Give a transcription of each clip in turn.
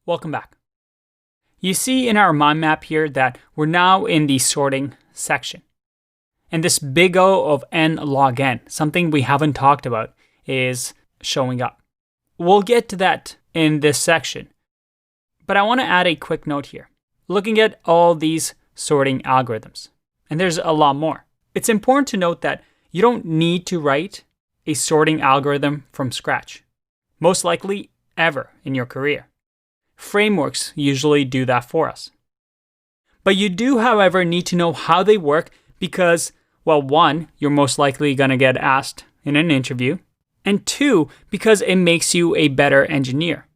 Welcome back. You see in our mind map here that we're now in the sorting section. And this big O of n log n, something we haven't talked about, is showing up. We'll get to that in this section. But I want to add a quick note here. Looking at all these sorting algorithms, and there's a lot more. It's important to note that you don't need to write a sorting algorithm from scratch, most likely ever in your career. Frameworks usually do that for us. But you do, however, need to know how they work because, well, one, you're most likely going to get asked in an interview, and two, because it makes you a better engineer.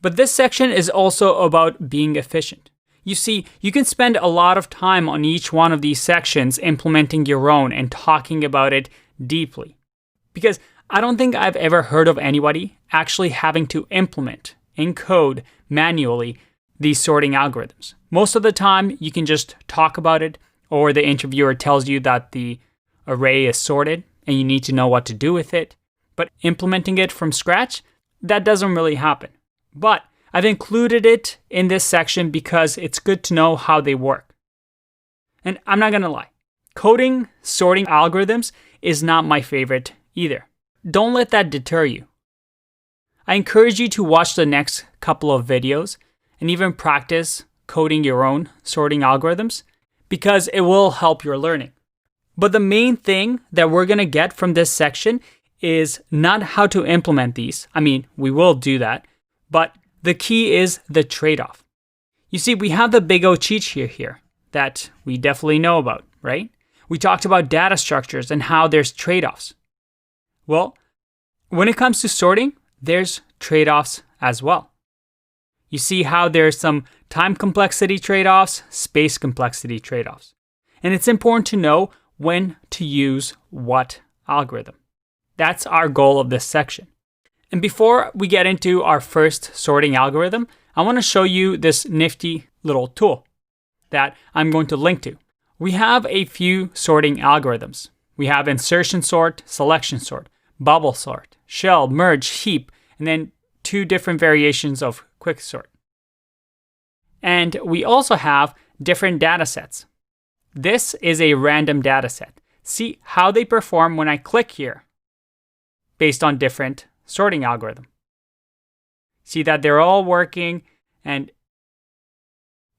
But this section is also about being efficient. You see, you can spend a lot of time on each one of these sections implementing your own and talking about it deeply. Because I don't think I've ever heard of anybody actually having to implement in code manually these sorting algorithms. Most of the time, you can just talk about it, or the interviewer tells you that the array is sorted and you need to know what to do with it. But implementing it from scratch, that doesn't really happen. But I've included it in this section because it's good to know how they work. And I'm not going to lie, coding sorting algorithms is not my favorite either. Don't let that deter you. I encourage you to watch the next couple of videos and even practice coding your own sorting algorithms because it will help your learning. But the main thing that we're going to get from this section is not how to implement these. I mean, we will do that, but the key is the trade-off. You see, we have the big O cheat sheet here that we definitely know about, right? We talked about data structures and how there's trade-offs. Well, when it comes to sorting, there's trade-offs as well. You see how there's some time complexity trade-offs, space complexity trade-offs. And it's important to know when to use what algorithm. That's our goal of this section. And before we get into our first sorting algorithm, I want to show you this nifty little tool that I'm going to link to. We have a few sorting algorithms. We have insertion sort, selection sort, bubble sort, shell, merge, heap, and then two different variations of quicksort. And we also have different data sets. This is a random data set. See how they perform when I click here based on different sorting algorithm. See that they're all working and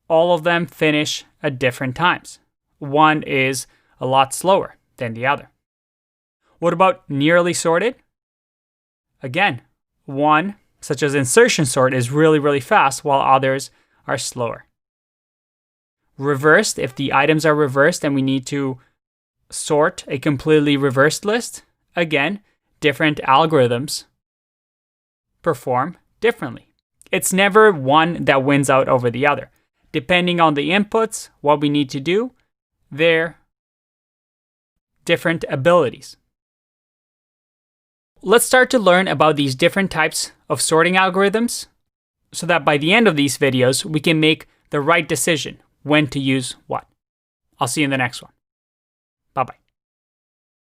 all of them finish at different times. One is a lot slower than the other. What about nearly sorted? Again, one, such as insertion sort, is really, really fast while others are slower. Reversed, if the items are reversed and we need to sort a completely reversed list, again, different algorithms perform differently. It's never one that wins out over the other. Depending on the inputs, what we need to do, they're different abilities. Let's start to learn about these different types of sorting algorithms so that by the end of these videos, we can make the right decision when to use what. I'll see you in the next one. Bye-bye.